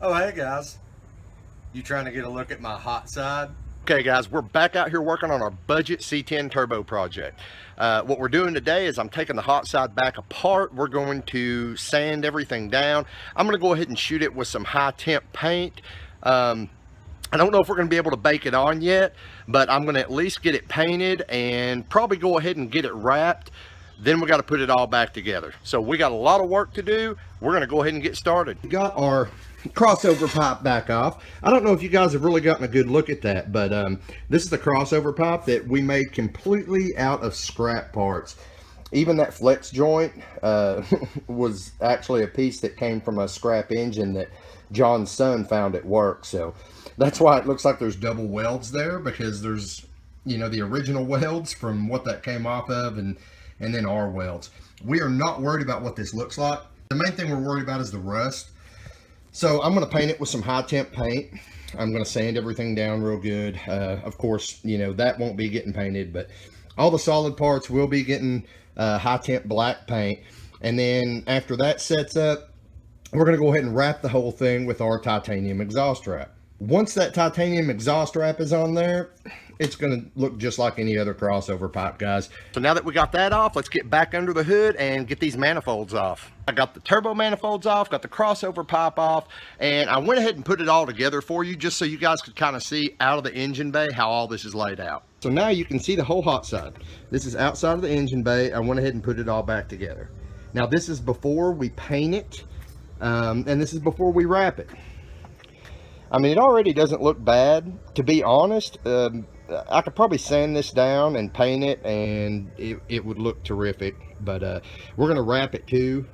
Oh, hey guys. You trying to get a look at my hot side? Okay guys, we're back out here working on our budget C10 turbo project. What we're doing today is I'm taking the hot side back apart. We're going to sand everything down. I'm going to go ahead and shoot it with some high temp paint. I don't know if we're going to be able to bake it on yet, but I'm going to at least get it painted and probably go ahead and get it wrapped. Then we got to put it all back together. So we got a lot of work to do. We're going to go ahead and get started. We got our crossover pipe back off. I don't know if you guys have really gotten a good look at that, but this is the crossover pipe that we made completely out of scrap parts. Even that flex joint was actually a piece that came from a scrap engine that John's son found at work. So that's why it looks like there's double welds there, because there's, you know, the original welds from what that came off of, and then our welds. We are not worried about what this looks like. The main thing we're worried about is the rust. So I'm going to paint it with some high temp paint. I'm going to sand everything down real good. Of course, you know, that won't be getting painted, but all the solid parts will be getting high temp black paint. And then after that sets up, we're going to go ahead and wrap the whole thing with our titanium exhaust wrap. Once that titanium exhaust wrap is on there, it's going to look just like any other crossover pipe, guys. So now that we got that off, let's get back under the hood and get these manifolds off. I got the turbo manifolds off, got the crossover pipe off, and I went ahead and put it all together for you just so you guys could kind of see out of the engine bay how all this is laid out. So now you can see the whole hot side. This is outside of the engine bay. I went ahead and put it all back together. Now this is before we paint it, and this is before we wrap it. I mean, it already doesn't look bad, to be honest. I could probably sand this down and paint it, and it would look terrific. But we're going to wrap it too,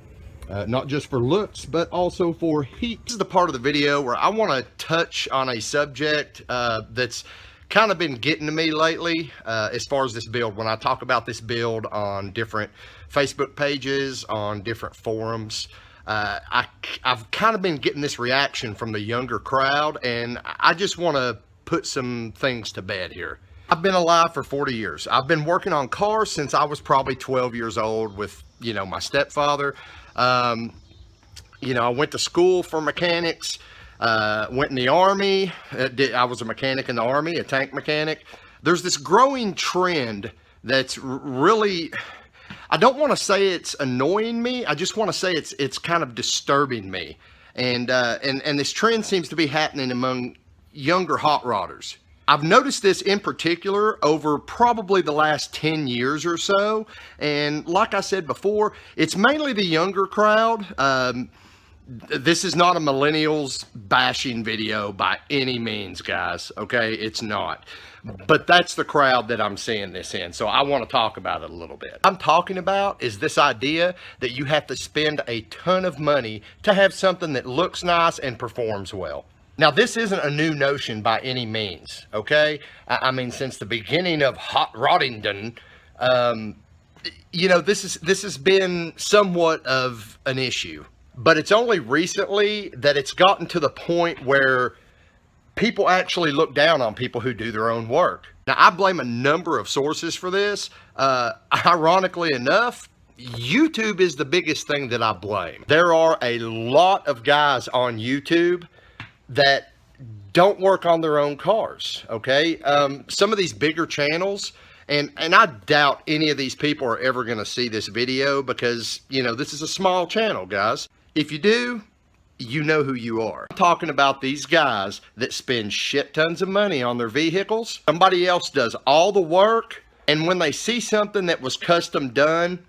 not just for looks, but also for heat. This is the part of the video where I want to touch on a subject that's kind of been getting to me lately as far as this build. When I talk about this build on different Facebook pages, on different forums, I've kind of been getting this reaction from the younger crowd, and I just want to put some things to bed here. I've been alive for 40 years. I've been working on cars since I was probably 12 years old with, you know, my stepfather. You know, I went to school for mechanics, went in the Army. I was a mechanic in the Army, a tank mechanic. There's this growing trend that's really, I don't want to say it's annoying me. I just want to say it's kind of disturbing me. And this trend seems to be happening among younger hot rodders. I've noticed this in particular over probably the last 10 years or so. And like I said before, it's mainly the younger crowd. This is not a millennials bashing video by any means, guys. Okay, it's not. But that's the crowd that I'm seeing this in. So I want to talk about it a little bit. What I'm talking about is this idea that you have to spend a ton of money to have something that looks nice and performs well. Now, this isn't a new notion by any means, okay? I mean, since the beginning of hot roddingdom, you know, this has been somewhat of an issue. But it's only recently that it's gotten to the point where people actually look down on people who do their own work. Now, I blame a number of sources for this. Ironically enough, YouTube is the biggest thing that I blame. There are a lot of guys on YouTube that don't work on their own cars, okay? Some of these bigger channels, and I doubt any of these people are ever going to see this video because, you know, this is a small channel, guys. If you do, you know who you are. I'm talking about these guys that spend shit tons of money on their vehicles. Somebody else does all the work, and when they see something that was custom done,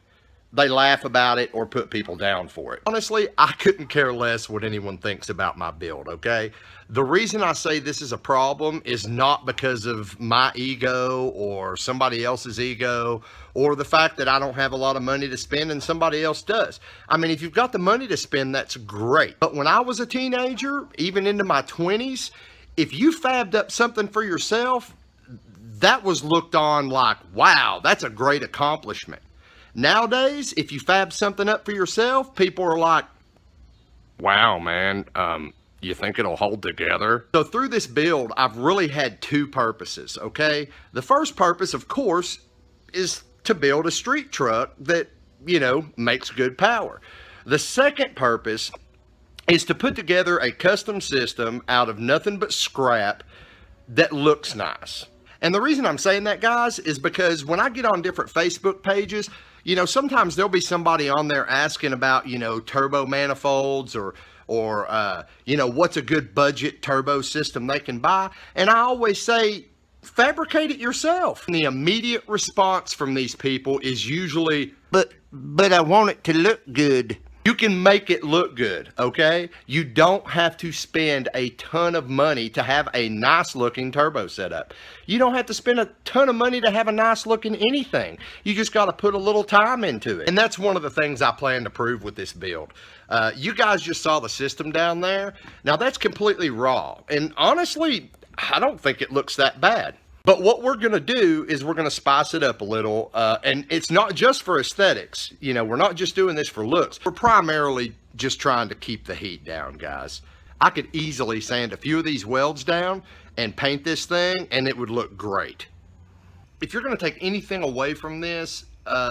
they laugh about it or put people down for it. Honestly, I couldn't care less what anyone thinks about my build, okay? The reason I say this is a problem is not because of my ego or somebody else's ego or the fact that I don't have a lot of money to spend and somebody else does. I mean, if you've got the money to spend, that's great. But when I was a teenager, even into my 20s, if you fabbed up something for yourself, that was looked on like, wow, that's a great accomplishment. Nowadays, if you fab something up for yourself, people are like, wow, man, you think it'll hold together? So through this build, I've really had two purposes, okay? The first purpose, of course, is to build a street truck that, you know, makes good power. The second purpose is to put together a custom system out of nothing but scrap that looks nice. And the reason I'm saying that, guys, is because when I get on different Facebook pages, you know, sometimes there'll be somebody on there asking about, you know, turbo manifolds or you know, what's a good budget turbo system they can buy. And I always say, fabricate it yourself. And the immediate response from these people is usually, but I want it to look good. You can make it look good, okay? You don't have to spend a ton of money to have a nice looking turbo setup. You don't have to spend a ton of money to have a nice looking anything. You just got to put a little time into it. And that's one of the things I plan to prove with this build. You guys just saw the system down there. Now that's completely raw. And honestly, I don't think it looks that bad. But what we're going to do is we're going to spice it up a little, and it's not just for aesthetics. You know, we're not just doing this for looks. We're primarily just trying to keep the heat down, guys. I could easily sand a few of these welds down and paint this thing, and it would look great. If you're going to take anything away from this,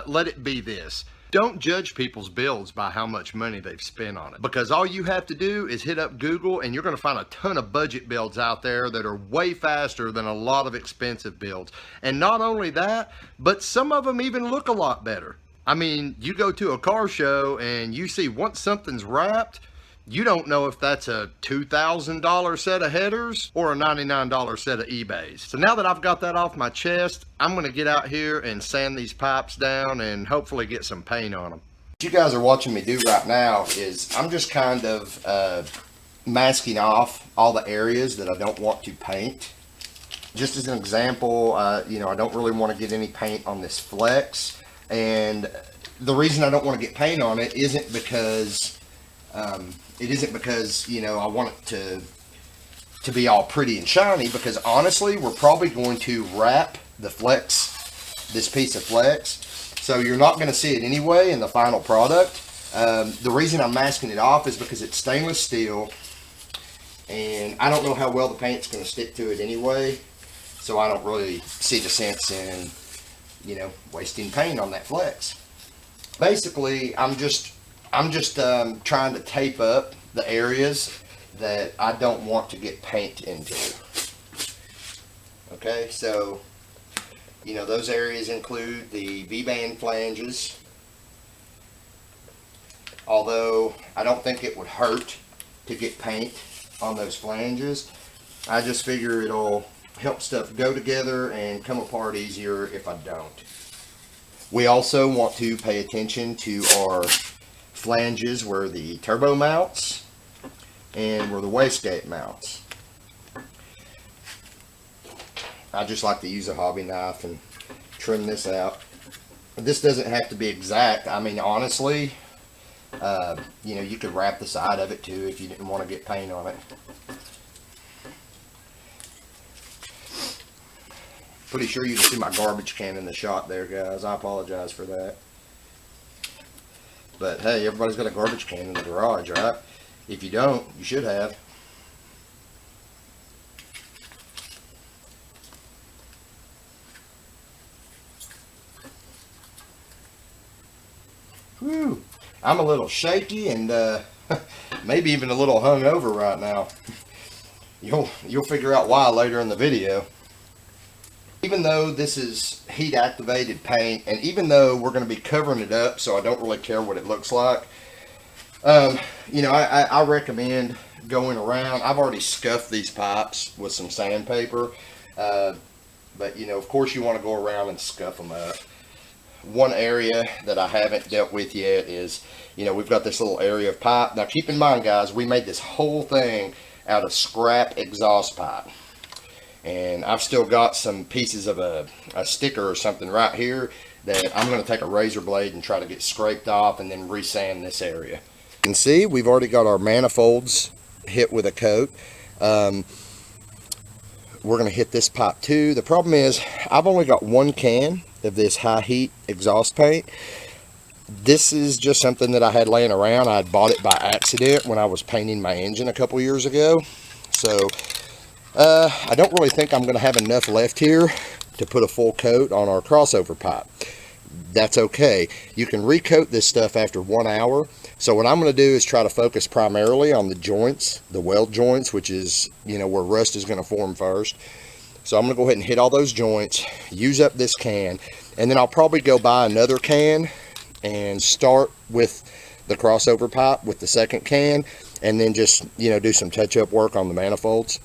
let it be this. Don't judge people's builds by how much money they've spent on it, because all you have to do is hit up Google and you're going to find a ton of budget builds out there that are way faster than a lot of expensive builds. And not only that, but some of them even look a lot better. I mean, you go to a car show and you see once something's wrapped, you don't know if that's a $2,000 set of headers or a $99 set of eBays. So now that I've got that off my chest, I'm gonna get out here and sand these pipes down and hopefully get some paint on them. What you guys are watching me do right now is I'm just kind of masking off all the areas that I don't want to paint. Just as an example, you know, I don't really want to get any paint on this flex. And the reason I don't want to get paint on it isn't because you know, I want it to be all pretty and shiny, because honestly we're probably going to wrap the flex, this piece of flex, so you're not going to see it anyway in the final product. The reason I'm masking it off is because it's stainless steel and I don't know how well the paint's going to stick to it anyway, so I don't really see the sense in, you know, wasting paint on that flex. Basically I'm just trying to tape up the areas that I don't want to get paint into. Okay, so, you know, those areas include the V-band flanges. Although I don't think it would hurt to get paint on those flanges, I just figure it'll help stuff go together and come apart easier if I don't. We also want to pay attention to our flanges where the turbo mounts and where the wastegate mounts. I just like to use a hobby knife and trim this out. This doesn't have to be exact. I mean, honestly, you know, you could wrap the side of it too if you didn't want to get paint on it. Pretty sure you can see my garbage can in the shot there, guys. I apologize for that. But hey, everybody's got a garbage can in the garage, right? If you don't, you should have. Whew. I'm a little shaky and maybe even a little hungover right now. You'll figure out why later in the video. Even though this is heat activated paint, and even though we're going to be covering it up, so I don't really care what it looks like, you know, I recommend going around. I've already scuffed these pipes with some sandpaper, but you know, of course you want to go around and scuff them up. One area that I haven't dealt with yet is, you know, we've got this little area of pipe. Now keep in mind, guys, we made this whole thing out of scrap exhaust pipe. And I've still got some pieces of a sticker or something right here that I'm going to take a razor blade and try to get scraped off and then resand this area. You can see we've already got our manifolds hit with a coat. We're going to hit this pipe too. The problem is I've only got one can of this high heat exhaust paint. This is just something that I had laying around. I had bought it by accident when I was painting my engine a couple years ago. So I don't really think I'm going to have enough left here to put a full coat on our crossover pipe. that's okay. You can recoat this stuff after 1 hour. So what I'm going to do is try to focus primarily on the joints, the weld joints, which is, you know, where rust is going to form first. So I'm going to go ahead and hit all those joints, use up this can, and then I'll probably go buy another can and start with the crossover pipe with the second can, and then just, you know, do some touch-up work on the manifolds.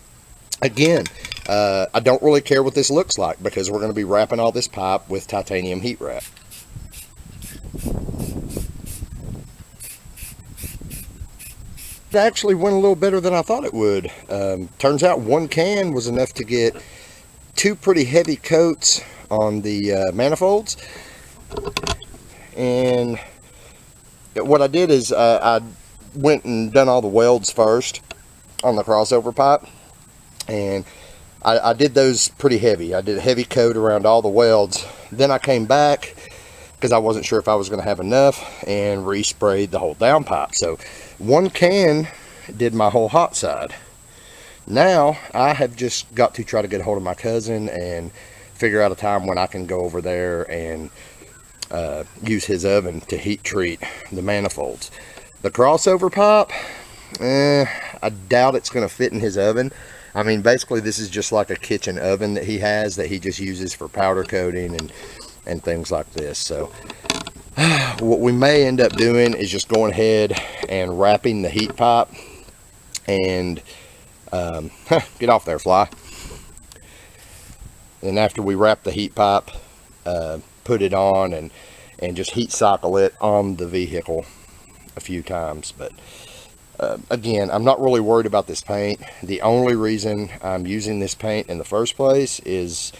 Again, I don't really care what this looks like because we're going to be wrapping all this pipe with titanium heat wrap. It actually went a little better than I thought it would. Turns out 1 can was enough to get 2 pretty heavy coats on the manifolds. And what I did is I went and done all the welds first on the crossover pipe, and I did those pretty heavy. I did a heavy coat around all the welds. Then I came back because I wasn't sure if I was going to have enough, and resprayed the whole downpipe. So 1 can did my whole hot side. Now I have just got to try to get a hold of my cousin and figure out a time when I can go over there and use his oven to heat treat the manifolds. The crossover pipe, I doubt it's going to fit in his oven. I mean, basically this is just like a kitchen oven that he has that he just uses for powder coating and things like this. So what we may end up doing is just going ahead and wrapping the heat pipe and get off there, fly. And after we wrap the heat pipe, put it on and just heat cycle it on the vehicle a few times. But again, I'm not really worried about this paint. The only reason I'm using this paint in the first place is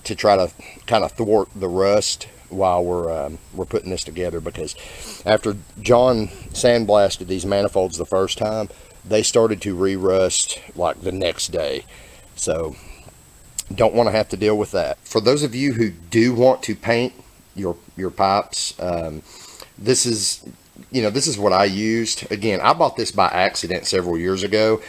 to try to kind of thwart the rust while we're putting this together, because after John sandblasted these manifolds the first time, they started to re-rust like the next day. So don't want to have to deal with that. For those of you who do want to paint your pipes, this is what I used. Again, I bought this by accident several years ago,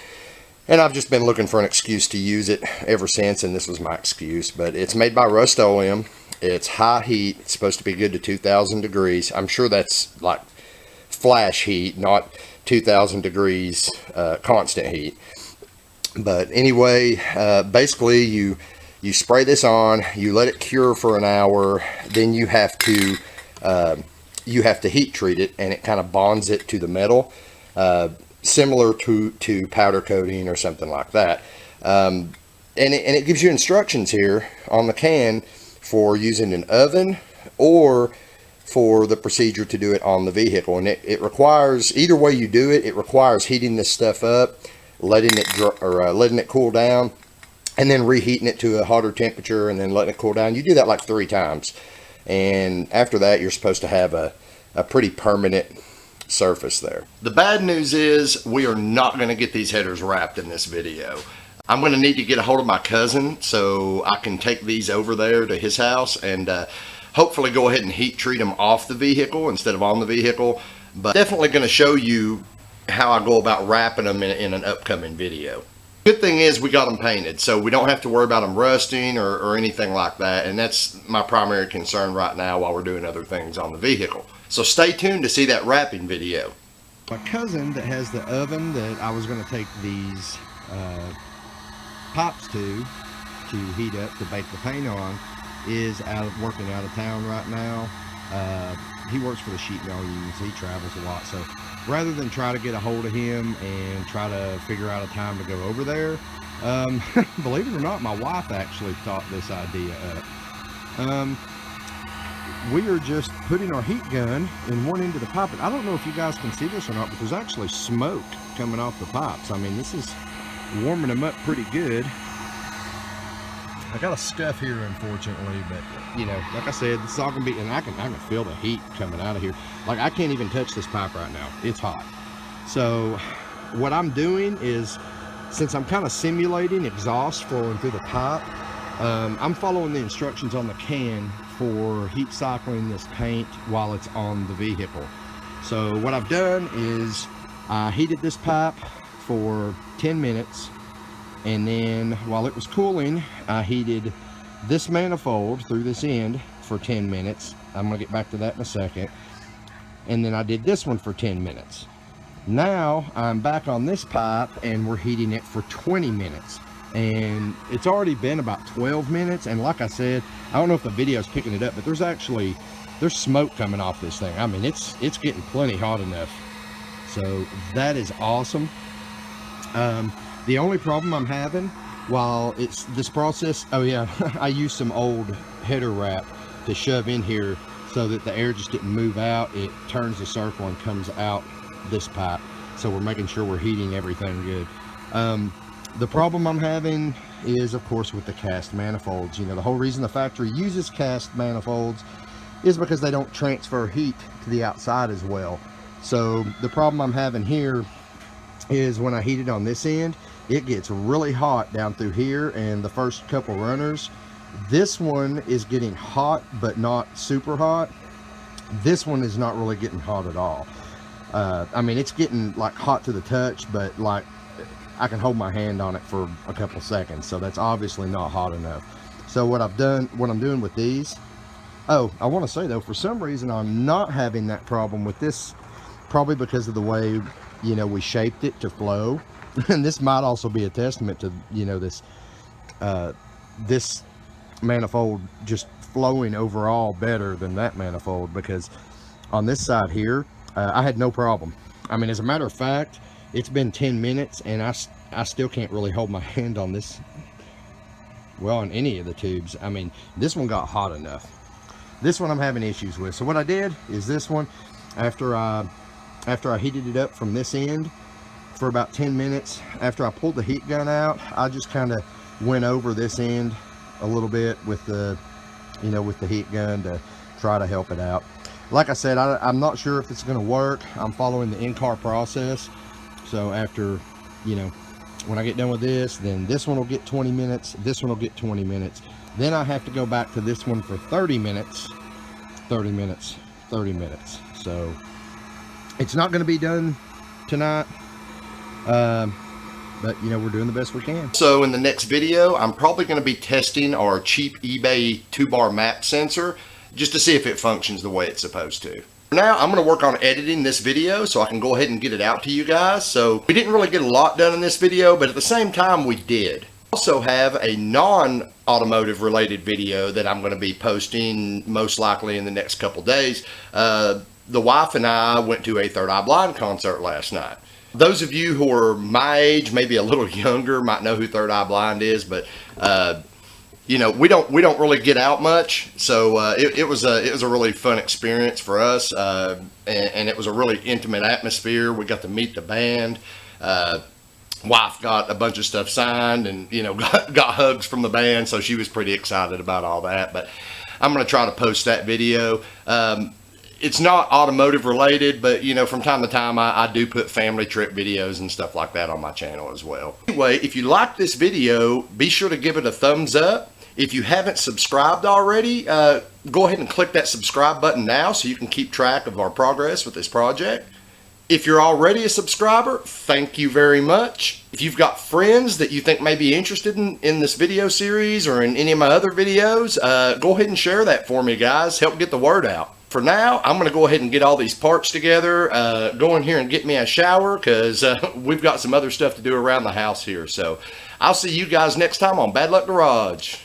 and I've just been looking for an excuse to use it ever since, and this was my excuse. But it's made by Rust-Oleum. It's high heat. It's supposed to be good to 2,000 degrees. I'm sure that's like flash heat, not 2,000 degrees constant heat. But anyway, basically you spray this on, you let it cure for an hour, then you have to heat treat it, and it kind of bonds it to the metal, similar to powder coating or something like that. And it gives you instructions here on the can for using an oven or for the procedure to do it on the vehicle. And it requires, either way you do it, it requires heating this stuff up, letting it cool down, and then reheating it to a hotter temperature, and then letting it cool down. You do that like 3 times, and after that you're supposed to have a pretty permanent surface there. The bad news is we are not going to get these headers wrapped in this video. I'm going to need to get a hold of my cousin so I can take these over there to his house and hopefully go ahead and heat treat them off the vehicle instead of on the vehicle. But definitely going to show you how I go about wrapping them in an upcoming video. Good thing is we got them painted, so we don't have to worry about them rusting or anything like that, and that's my primary concern right now while we're doing other things on the vehicle. So stay tuned to see that wrapping video. My cousin that has the oven that I was going to take these pipes to heat up to bake the paint on is working out of town right now. He works for the sheet metal union, so he travels a lot. So rather than try to get a hold of him and try to figure out a time to go over there, believe it or not, my wife actually thought this idea up. We are just putting our heat gun in one end of the pipe, and I don't know if you guys can see this or not, but there's actually smoke coming off the pipes. I mean, this is warming them up pretty good. I got a scuff here, unfortunately, but you know, like I said, this is all gonna be, and I can feel the heat coming out of here. Like, I can't even touch this pipe right now. It's hot. So what I'm doing is, since I'm kind of simulating exhaust flowing through the pipe, I'm following the instructions on the can for heat cycling this paint while it's on the vehicle. So what I've done is I heated this pipe for 10 minutes, and then while it was cooling, I heated this manifold through this end for 10 minutes. I'm gonna get back to that in a second. And then I did this one for 10 minutes. Now I'm back on this pipe and we're heating it for 20 minutes. And it's already been about 12 minutes. And like I said, I don't know if the video is picking it up, but there's smoke coming off this thing. I mean, it's getting plenty hot enough. So that is awesome. The only problem I'm having while it's this process, oh yeah, I used some old header wrap to shove in here so that the air just didn't move out. It turns the circle and comes out this pipe. So we're making sure we're heating everything good. The problem I'm having is, of course, with the cast manifolds. You know, the whole reason the factory uses cast manifolds is because they don't transfer heat to the outside as well. So the problem I'm having here is when I heat it on this end, it gets really hot down through here, and the first couple runners, this one is getting hot but not super hot. This one is not really getting hot at all. I mean, it's getting like hot to the touch, but like I can hold my hand on it for a couple seconds, so that's obviously not hot enough. So what I'm doing with these, oh, I want to say though, for some reason I'm not having that problem with this, probably because of the way, you know, we shaped it to flow. And this might also be a testament to, you know, this manifold just flowing overall better than that manifold, because on this side here, I had no problem. I mean, as a matter of fact, it's been 10 minutes and I still can't really hold my hand on this, well, on any of the tubes. I mean, this one got hot enough. This one I'm having issues with. So what I did is this one, after I heated it up from this end for about 10 minutes, after I pulled the heat gun out, I just kind of went over this end a little bit with the, you know, with the heat gun to try to help it out. Like I said, I'm not sure if it's going to work. I'm following the in-car process. So after, you know, when I get done with this, then this one will get 20 minutes, this one will get 20 minutes. Then I have to go back to this one for 30 minutes, 30 minutes, 30 minutes. So it's not going to be done tonight. But you know, we're doing the best we can. So in the next video, I'm probably going to be testing our cheap eBay 2-bar map sensor just to see if it functions the way it's supposed to. For now, I'm going to work on editing this video so I can go ahead and get it out to you guys. So we didn't really get a lot done in this video, but at the same time we did. Also have a non-automotive related video that I'm going to be posting most likely in the next couple days. The wife and I went to a Third Eye Blind concert last night. Those of you who are my age, maybe a little younger, might know who Third Eye Blind is, but you know, we don't really get out much, so it was a really fun experience for us, and it was a really intimate atmosphere. We got to meet the band. Wife got a bunch of stuff signed, and you know, got hugs from the band, so she was pretty excited about all that. But I'm going to try to post that video. It's not automotive related, but you know, from time to time I do put family trip videos and stuff like that on my channel as well. Anyway, if you like this video, be sure to give it a thumbs up. If you haven't subscribed already, go ahead and click that subscribe button now so you can keep track of our progress with this project. If you're already a subscriber, thank you very much. If you've got friends that you think may be interested in this video series or in any of my other videos, go ahead and share that for me, guys. Help get the word out. For now, I'm going to go ahead and get all these parts together, go in here and get me a shower, because we've got some other stuff to do around the house here. So I'll see you guys next time on Bad Luck Garage.